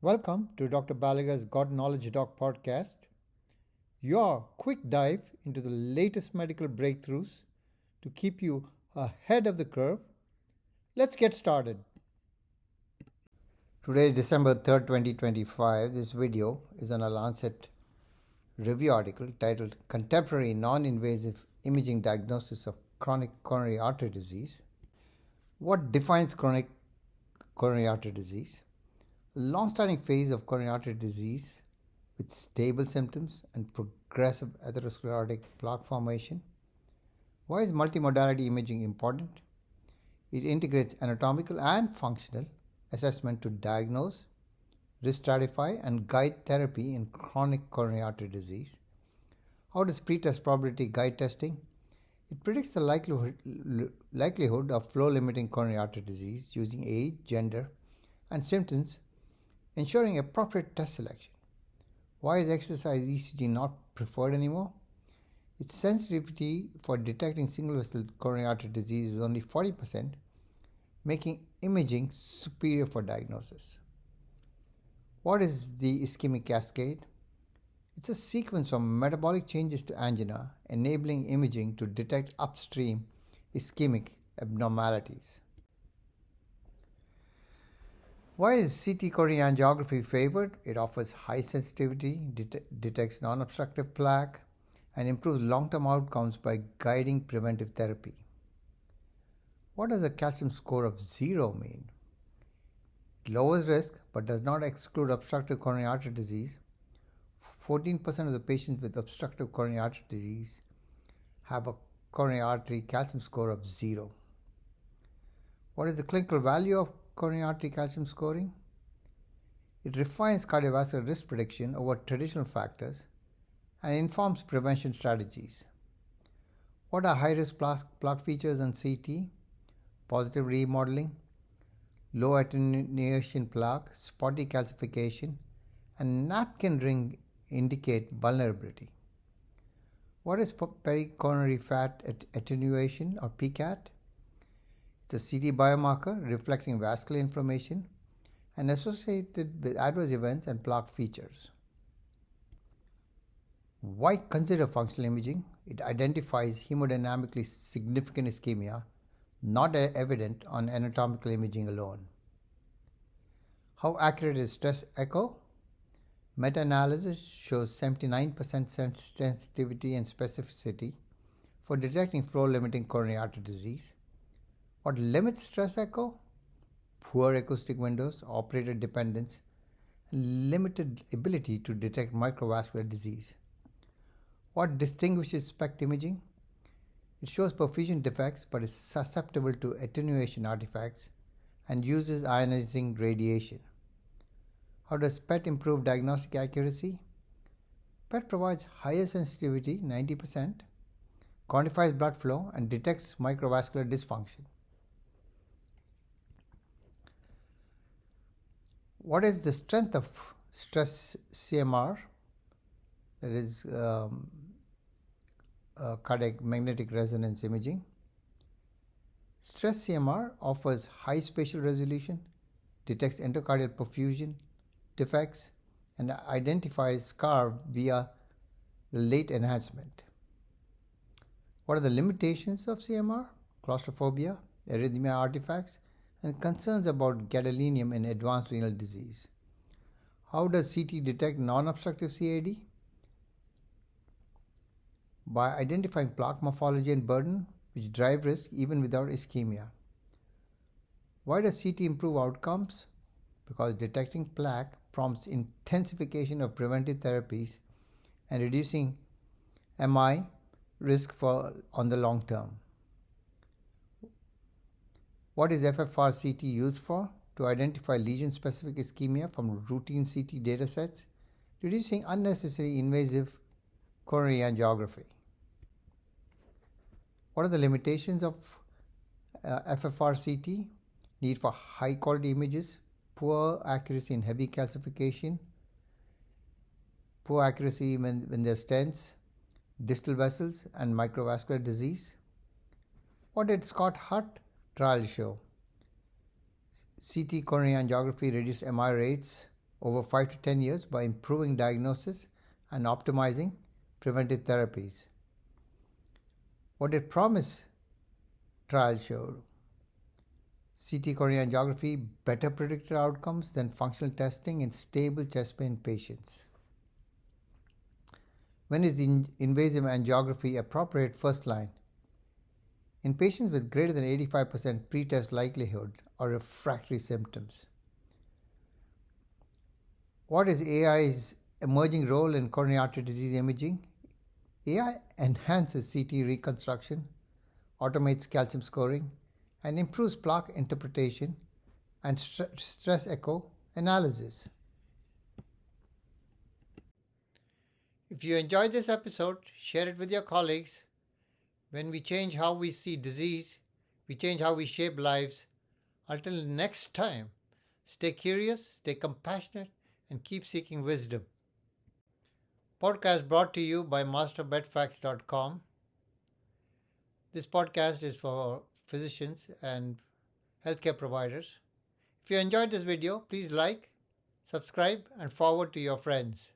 Welcome to Dr. Balaga's God Knowledge Doc podcast, your quick dive into the latest medical breakthroughs to keep you ahead of the curve. Let's get started. Today is December 3rd, 2025. This video is on a Lancet review article titled Contemporary Non-Invasive Imaging Diagnosis of Chronic Coronary Artery Disease. What defines chronic coronary artery disease? A long-standing phase of coronary artery disease with stable symptoms and progressive atherosclerotic plaque formation. Why is multimodality imaging important? It integrates anatomical and functional assessment to diagnose, risk stratify, and guide therapy in chronic coronary artery disease. How does pretest probability guide testing? It predicts the likelihood of flow-limiting coronary artery disease using age, gender, and symptoms, ensuring appropriate test selection. Why is exercise ECG not preferred anymore? Its sensitivity for detecting single-vessel coronary artery disease is only 40%, making imaging superior for diagnosis. What is the ischemic cascade? It's a sequence of metabolic changes to angina, enabling imaging to detect upstream ischemic abnormalities. Why is CT coronary angiography favored? It offers high sensitivity, detects non-obstructive plaque, and improves long-term outcomes by guiding preventive therapy. What does a calcium score of 0 mean? It lowers risk but does not exclude obstructive coronary artery disease. 14% of the patients with obstructive coronary artery disease have a coronary artery calcium score of 0. What is the clinical value of coronary artery calcium scoring? It refines cardiovascular risk prediction over traditional factors and informs prevention strategies. What are high-risk plaque features on CT? Positive remodeling, low attenuation plaque, spotty calcification, and napkin ring indicate vulnerability. What is pericoronary fat attenuation or PCAT? It's a CT biomarker reflecting vascular inflammation and associated with adverse events and plaque features. Why consider functional imaging? It identifies hemodynamically significant ischemia, not evident on anatomical imaging alone. How accurate is stress echo? Meta-analysis shows 79% sensitivity and specificity for detecting flow-limiting coronary artery disease. What limits stress echo? Poor acoustic windows, operator dependence, and limited ability to detect microvascular disease. What distinguishes SPECT imaging? It shows perfusion defects but is susceptible to attenuation artifacts and uses ionizing radiation. How does PET improve diagnostic accuracy? PET provides higher sensitivity, 90%, quantifies blood flow, and detects microvascular dysfunction. What is the strength of stress CMR? That is cardiac magnetic resonance imaging. Stress CMR offers high spatial resolution, detects endocardial perfusion defects, and identifies scar via the late enhancement. What are the limitations of CMR? Claustrophobia, arrhythmia artifacts, and concerns about gadolinium in advanced renal disease. How does CT detect non-obstructive CAD? By identifying plaque morphology and burden, which drive risk even without ischemia. Why does CT improve outcomes? Because detecting plaque prompts intensification of preventive therapies and reducing MI risk on the long term. What is FFR-CT used for? To identify lesion-specific ischemia from routine CT datasets, reducing unnecessary invasive coronary angiography. What are the limitations of FFR-CT? Need for high-quality images, poor accuracy in heavy calcification, poor accuracy when there are stents, distal vessels, and microvascular disease. What did Scott Hutt trial show? CT coronary angiography reduced MI rates over 5 to 10 years by improving diagnosis and optimizing preventive therapies. What did PROMISE trial show? CT coronary angiography better predicted outcomes than functional testing in stable chest pain patients. When is invasive angiography appropriate first line? In patients with greater than 85% pretest likelihood or refractory symptoms. What is AI's emerging role in coronary artery disease imaging? AI enhances CT reconstruction, automates calcium scoring, and improves plaque interpretation and stress echo analysis. If you enjoyed this episode, share it with your colleagues. When we change how we see disease, we change how we shape lives. Until next time, stay curious, stay compassionate, and keep seeking wisdom. Podcast brought to you by masterbedfacts.com. This podcast is for physicians and healthcare providers. If you enjoyed this video, please like, subscribe, and forward to your friends.